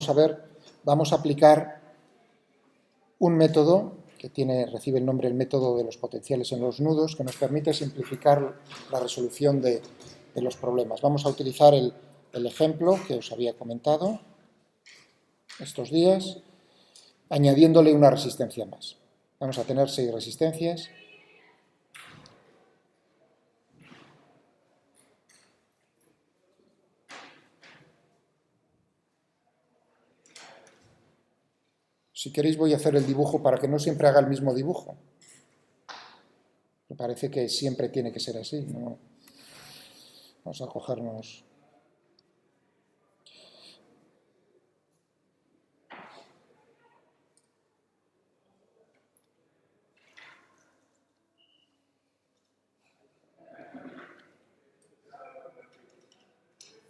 a ver, vamos a aplicar un método que recibe el nombre el método de los potenciales en los nudos, que nos permite simplificar la resolución de los problemas. Vamos a utilizar el ejemplo que os había comentado estos días, añadiéndole una resistencia más. Vamos a tener 6 resistencias. Si queréis voy a hacer el dibujo para que no siempre haga el mismo dibujo. Me parece que siempre tiene que ser así, ¿no? Vamos a cogernos...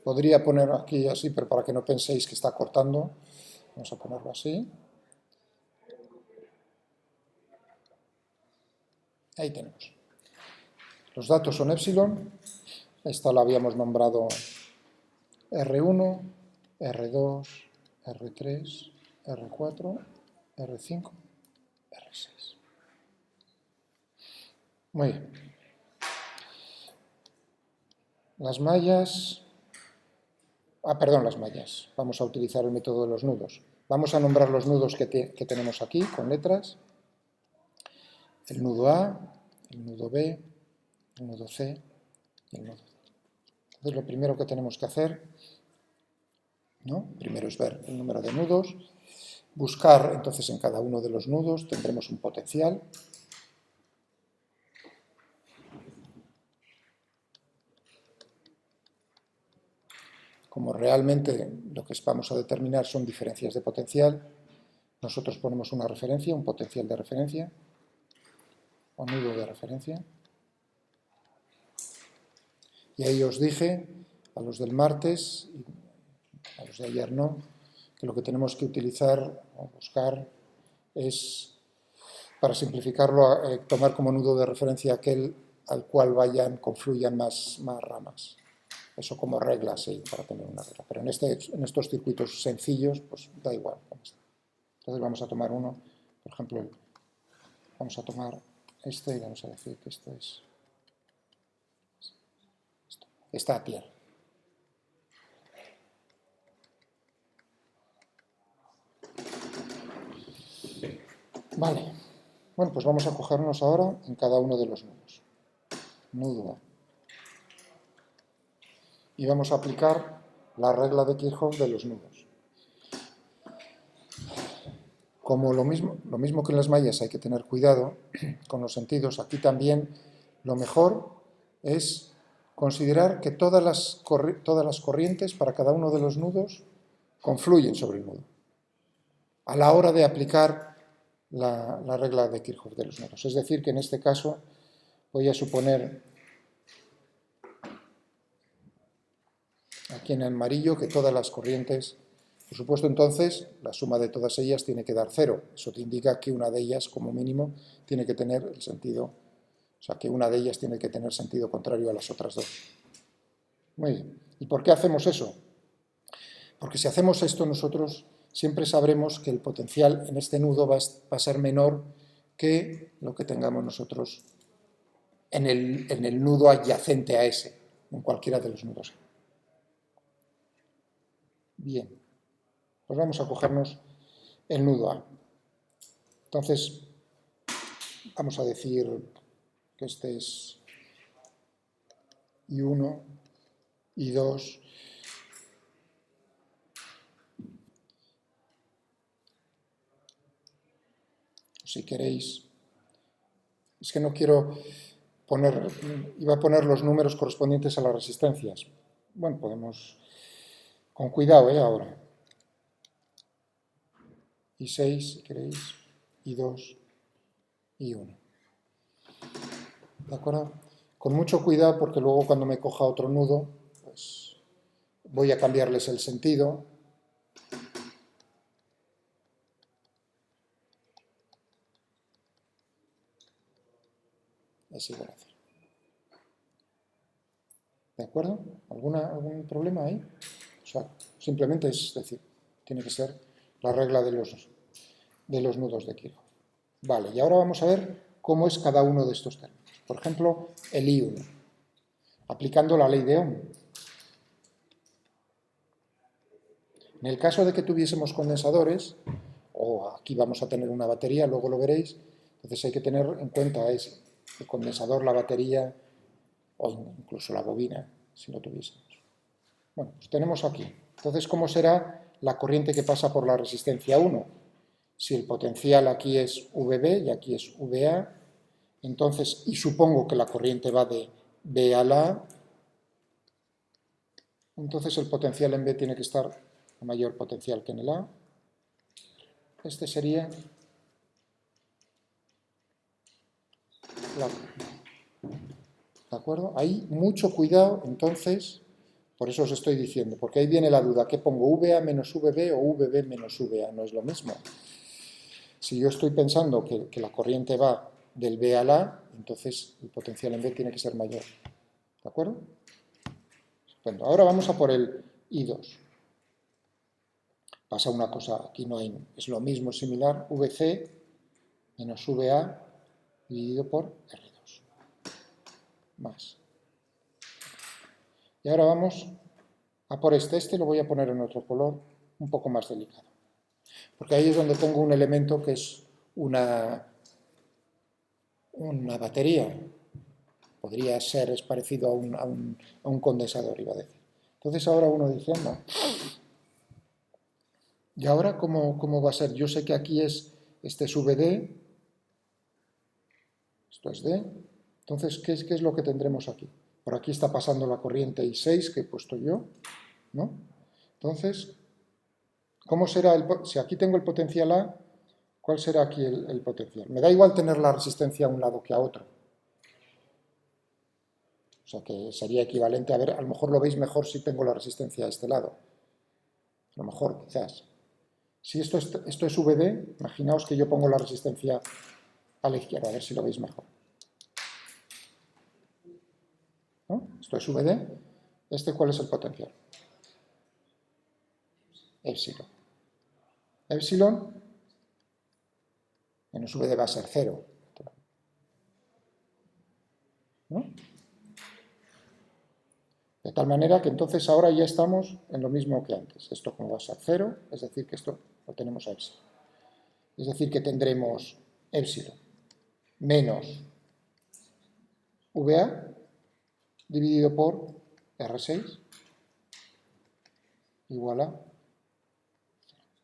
Podría poner aquí así, pero para que no penséis que está cortando, vamos a ponerlo así. Ahí tenemos. Los datos son epsilon. Esta la habíamos nombrado R1, R2, R3, R4, R5, R6. Muy bien. Las mallas... las mallas. Vamos a utilizar el método de los nudos. Vamos a nombrar los nudos que tenemos aquí con letras. El nudo A, el nudo B, el nudo C y el nudo D. Entonces lo primero que tenemos que hacer, ¿no? Primero es ver el número de nudos, buscar entonces en cada uno de los nudos tendremos un potencial. Como realmente lo que vamos a determinar son diferencias de potencial, nosotros ponemos una referencia, un potencial de referencia, o nudo de referencia. Y ahí os dije, a los del martes, y a los de ayer no, que lo que tenemos que utilizar o buscar es, para simplificarlo, tomar como nudo de referencia aquel al cual confluyan más ramas. Eso como regla, sí, para tener una regla. Pero en estos circuitos sencillos, pues da igual. Entonces vamos a tomar uno, por ejemplo, vamos a tomar este y vamos a decir que esto es... Está a tierra. Vale. Bueno, pues vamos a cogernos ahora en cada uno de los nudos. Nudo A. Y vamos a aplicar la regla de Kirchhoff de los nudos. Como lo mismo que en las mallas hay que tener cuidado con los sentidos, aquí también lo mejor es considerar que todas las corrientes para cada uno de los nudos confluyen sobre el nudo a la hora de aplicar la regla de Kirchhoff de los nudos. Es decir, que en este caso voy a suponer aquí en amarillo que todas las corrientes, por supuesto entonces la suma de todas ellas tiene que dar 0. Eso te indica que una de ellas como mínimo tiene que tener el sentido, o sea que una de ellas tiene que tener sentido contrario a las otras dos. Muy bien. ¿Y por qué hacemos eso? Porque si hacemos esto nosotros siempre sabremos que el potencial en este nudo va a ser menor que lo que tengamos nosotros en el nudo adyacente a ese, en cualquiera de los nudos. Bien, pues vamos a cogernos el nudo A. Entonces, vamos a decir que este es I1, I2, si queréis. Es que no quiero poner, iba a poner los números correspondientes a las resistencias. Bueno, podemos, con cuidado, ahora. I6, si queréis, I2, I1. ¿De acuerdo? Con mucho cuidado porque luego cuando me coja otro nudo, pues voy a cambiarles el sentido. Así voy a hacer. ¿De acuerdo? ¿Algún problema ahí? O sea, simplemente es decir, Tiene que ser la regla de los nudos de Kirchhoff. Vale, y ahora vamos a ver cómo es cada uno de estos términos. Por ejemplo, el I1, aplicando la ley de Ohm. En el caso de que tuviésemos condensadores, o aquí vamos a tener una batería, luego lo veréis, entonces hay que tener en cuenta el condensador, la batería o incluso la bobina, si no tuviésemos. Bueno, pues tenemos aquí. Entonces, ¿cómo será la corriente que pasa por la resistencia 1? Si el potencial aquí es VB y aquí es VA, entonces, y supongo que la corriente va de B a la A, entonces el potencial en B tiene que estar a mayor potencial que en el A. Este sería ¿de acuerdo? Ahí mucho cuidado, entonces, por eso os estoy diciendo, porque ahí viene la duda, ¿qué pongo? ¿VA menos VB o VB menos VA? No es lo mismo. Si yo estoy pensando que la corriente va del B al A, entonces el potencial en B tiene que ser mayor. ¿De acuerdo? Estupendo. Ahora vamos a por el I2. Pasa una cosa, aquí no hay, es lo mismo, similar, VC menos VA dividido por R2. Más. Y ahora vamos a por este lo voy a poner en otro color un poco más delicado. Porque ahí es donde tengo un elemento que es una batería. Podría ser, es parecido a un condensador, iba a decir. Entonces ahora uno dice, no. ¿Y ahora cómo va a ser? Yo sé que aquí este es VD, esto es D. Entonces, ¿qué es lo que tendremos aquí? Por aquí está pasando la corriente I6 que he puesto yo, ¿no? Entonces, ¿cómo será si aquí tengo el potencial A, cuál será aquí el potencial? Me da igual tener la resistencia a un lado que a otro. O sea que sería equivalente, a ver, a lo mejor lo veis mejor si tengo la resistencia a este lado. A lo mejor, quizás. Si esto es VD, imaginaos que yo pongo la resistencia a la izquierda, a ver si lo veis mejor. ¿No? Esto es VD. ¿Cuál es el potencial? Epsilon. Epsilon menos VD va a ser 0. ¿No? De tal manera que entonces ahora ya estamos en lo mismo que antes. Esto como va a ser 0, es decir que esto lo tenemos a epsilon. Es decir que tendremos epsilon menos VA dividido por R6 igual a...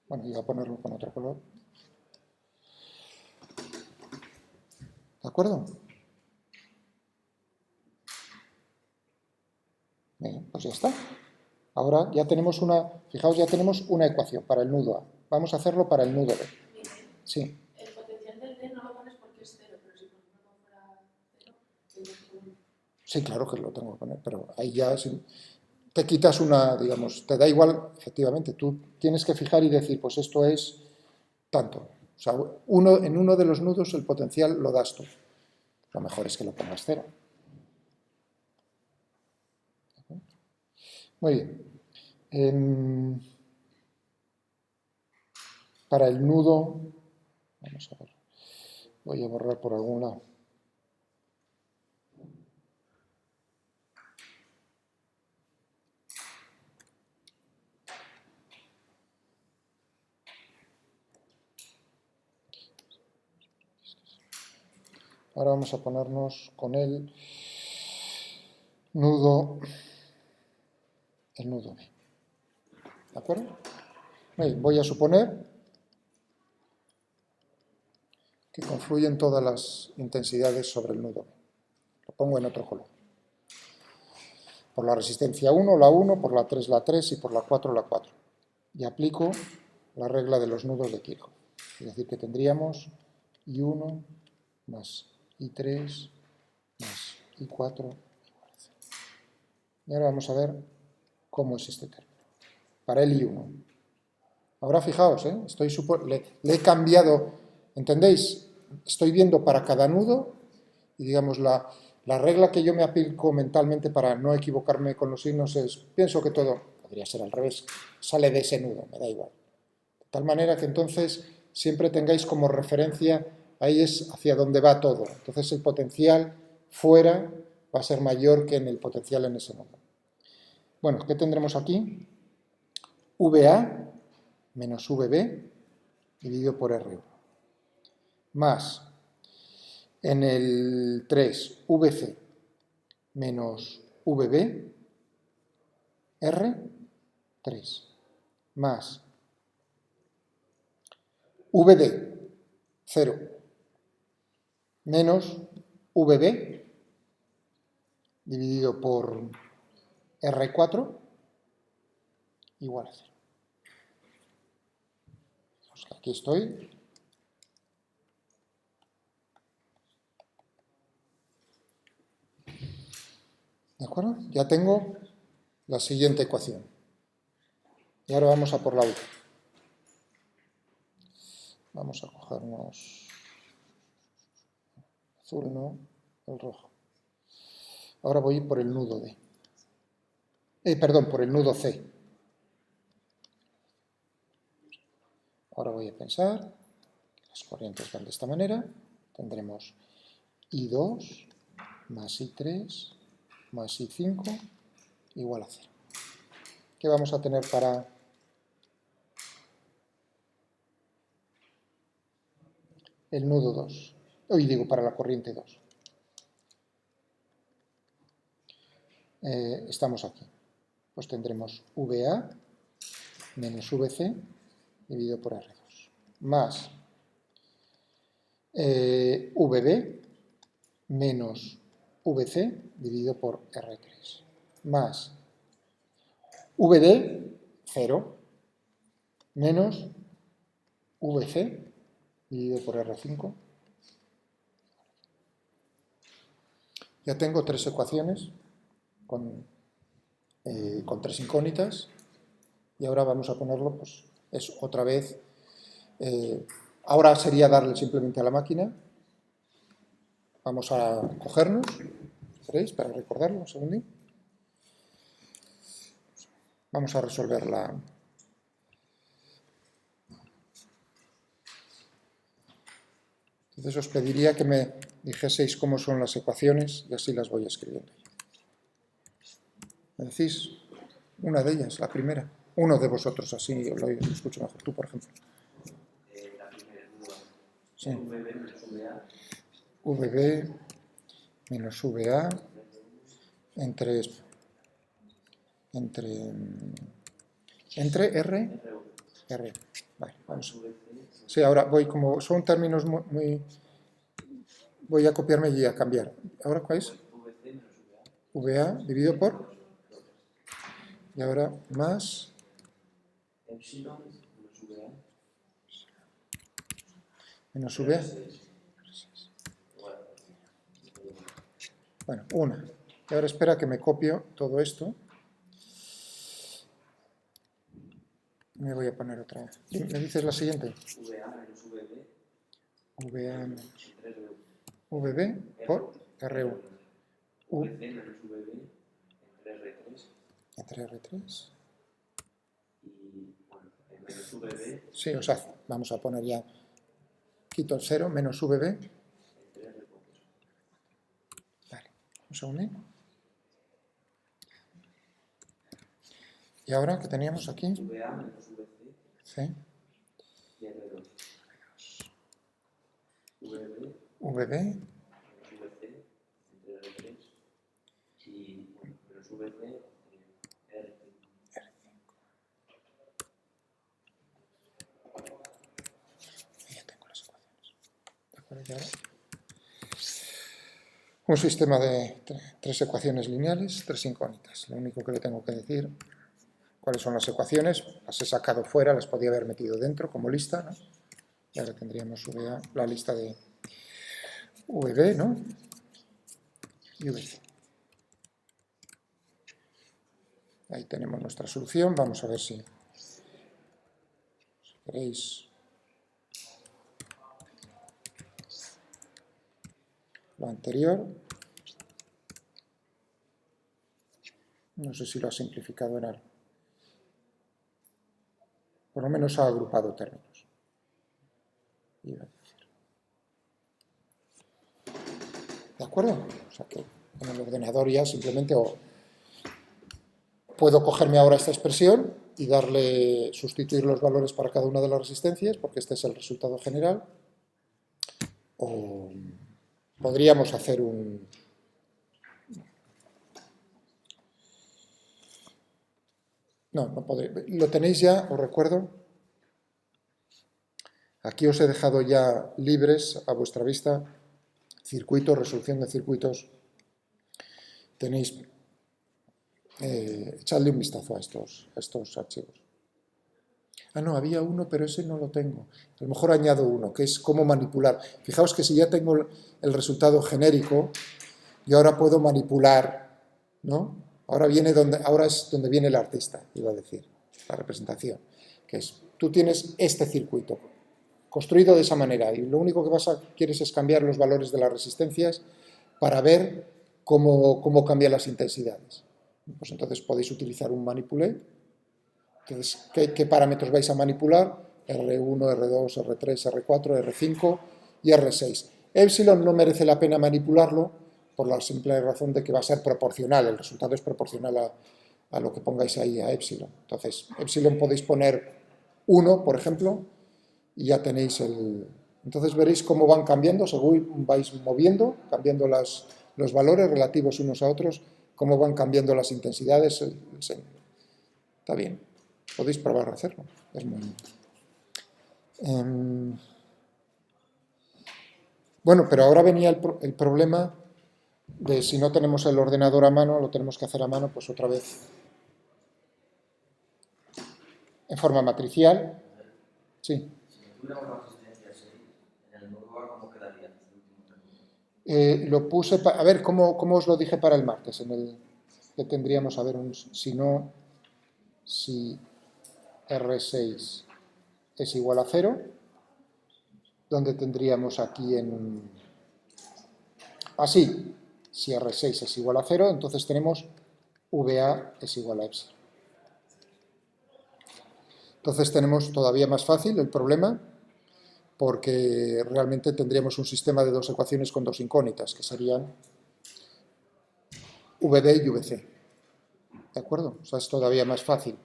Bueno, iba a ponerlo con otro color. ¿De acuerdo? Bien, pues ya está. Ahora ya tenemos fijaos, ya tenemos una ecuación para el nudo A. Vamos a hacerlo para el nudo B. Sí. El potencial del D no lo pones porque es 0, pero si por ejemplo fuera 0, sí, claro que lo tengo que poner, pero ahí ya te quitas digamos, te da igual, efectivamente, tú tienes que fijar y decir, pues esto es tanto. O sea, en uno de los nudos el potencial lo das tú. Lo mejor es que lo pongas 0. Muy bien. Para el nudo, vamos a ver, voy a borrar por algún lado. Ahora vamos a ponernos con el nudo B. ¿De acuerdo? Bien, voy a suponer que confluyen todas las intensidades sobre el nudo B. Lo pongo en otro color. Por la resistencia 1, la 1, por la 3, la 3 y por la 4, la 4. Y aplico la regla de los nudos de Kirchhoff. Es decir, que tendríamos I1 más I3 más I4 igual a 0. Y ahora vamos a ver cómo es este término. Para el I1. Ahora fijaos, le he cambiado, ¿entendéis? Estoy viendo para cada nudo y digamos la regla que yo me aplico mentalmente para no equivocarme con los signos es, pienso que todo, podría ser al revés, sale de ese nudo, me da igual. tal manera que entonces siempre tengáis como referencia, ahí es hacia dónde va todo. Entonces el potencial fuera va a ser mayor que en el potencial en ese nodo. Bueno, ¿qué tendremos aquí? VA menos VB dividido por R1. Más, en el 3, VC menos VB, R3. Más, VD, 0, menos VB dividido por R4 igual a 0. Pues aquí estoy. ¿De acuerdo? Ya tengo la siguiente ecuación. Y ahora vamos a por la última. Vamos a cogernos azul, no, el rojo. Ahora voy por el nudo D. Perdón, por el nudo C. Ahora voy a pensar que las corrientes van de esta manera. Tendremos I2 más I3 más I5 igual a 0. ¿Qué vamos a tener para el nudo 2? Hoy digo para la corriente 2. Estamos aquí. Pues tendremos VA menos VC dividido por R2 más VB menos VC dividido por R3 más VD 0 menos VC dividido por R5. Ya tengo tres ecuaciones con tres incógnitas y ahora vamos a ponerlo, pues es otra vez, ahora sería darle simplemente a la máquina. Vamos a cogernos, ¿veréis? Para recordarlo, un segundín. Vamos a resolverla. Entonces os pediría que me dijeseis cómo son las ecuaciones y así las voy escribiendo. ¿Me decís una de ellas, la primera? Uno de vosotros, así lo escucho mejor. Tú, por ejemplo. La primera es Sí. VB menos VA. VB menos VA entre R. R. Vale, vamos. Sí, ahora voy, como son términos muy... Voy a copiarme y a cambiar. ¿Ahora cuál es? VA dividido por... Y ahora más... Epsilon menos VA. Menos VA. Bueno, una. Y ahora espera que me copio todo esto. Me voy a poner otra vez. ¿Me dices la siguiente? VA menos VB. VA menos VB por R1. VC menos VB entre R3. Entre R3. Y bueno, menos VB. Sí, o sea, vamos a poner ya. Quito el 0, menos VB. Entre R4. Vale, un segundo. Y ahora, ¿qué teníamos aquí? VA menos VC. Sí. Y R2. VB. VB. Menos VC entre R3. Y bueno, menos VC entre R5. Y ya tengo las ecuaciones. ¿De acuerdo? Y ahora, un sistema de tres ecuaciones lineales, tres incógnitas. Lo único que le tengo que decir, cuáles son las ecuaciones, las he sacado fuera, las podía haber metido dentro como lista, ¿no? Y ahora tendríamos la lista de VB, ¿no? Y VC. Ahí tenemos nuestra solución. Vamos a ver si queréis lo anterior. No sé si lo ha simplificado en algo. Por lo menos ha agrupado términos. Iba a decir. ¿De acuerdo? O sea que en el ordenador ya simplemente puedo cogerme ahora esta expresión y sustituir los valores para cada una de las resistencias, porque este es el resultado general. O podríamos hacer un... No podré. Lo tenéis ya, os recuerdo. Aquí os he dejado ya libres a vuestra vista circuitos, resolución de circuitos. Tenéis, echadle un vistazo a estos archivos. Ah, no, había uno, pero ese no lo tengo. A lo mejor añado uno, que es cómo manipular. Fijaos que si ya tengo el resultado genérico, yo ahora puedo manipular, ¿no? Ahora es donde viene el artista, iba a decir, la representación. Que es, tú tienes este circuito construido de esa manera y lo único que quieres es cambiar los valores de las resistencias para ver cómo cambian las intensidades. Pues entonces podéis utilizar un manipulate. Entonces, ¿qué parámetros vais a manipular? R1, R2, R3, R4, R5 y R6. Epsilon no merece la pena manipularlo por la simple razón de que va a ser proporcional, el resultado es proporcional a lo que pongáis ahí, a epsilon. Entonces, epsilon podéis poner 1, por ejemplo, y ya tenéis el... Entonces veréis cómo van cambiando, según vais moviendo, cambiando los valores relativos unos a otros, cómo van cambiando las intensidades. Está bien, podéis probar a hacerlo. Es muy... Bueno, pero ahora venía el problema de si no tenemos el ordenador a mano, lo tenemos que hacer a mano, pues otra vez en forma matricial. Sí. Si tuviéramos una resistencia 6, en el módulo A, ¿cómo quedaría? Lo puse, a ver, ¿cómo os lo dije para el martes? En el que tendríamos, a ver, si R6 es igual a 0, donde tendríamos aquí en... Así, si R6 es igual a 0, entonces tenemos VA es igual a epsilon. Entonces tenemos todavía más fácil el problema, porque realmente tendríamos un sistema de dos ecuaciones con dos incógnitas, que serían VB y VC. ¿De acuerdo? O sea, es todavía más fácil.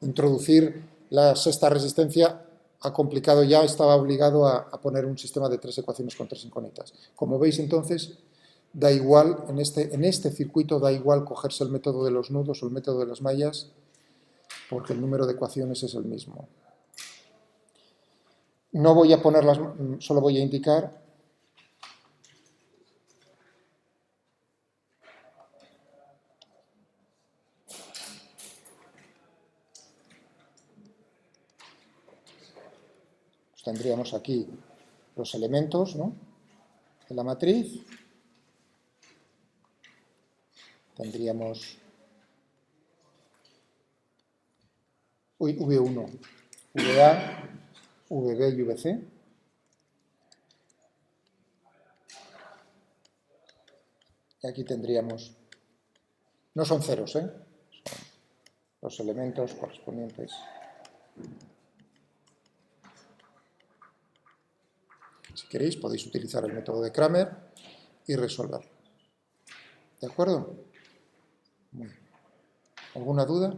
Introducir la sexta resistencia ha complicado ya, estaba obligado a poner un sistema de tres ecuaciones con tres incógnitas. Como veis, entonces, da igual, en este circuito da igual cogerse el método de los nudos o el método de las mallas, porque el número de ecuaciones es el mismo. No voy a ponerlas, solo voy a indicar pues tendríamos aquí los elementos, ¿no?, de la matriz. Tendríamos V1, VA, VB y VC. Y aquí tendríamos, no son ceros, son los elementos correspondientes. Si queréis podéis utilizar el método de Cramer y resolverlo. ¿De acuerdo? Muy bien. ¿Alguna duda?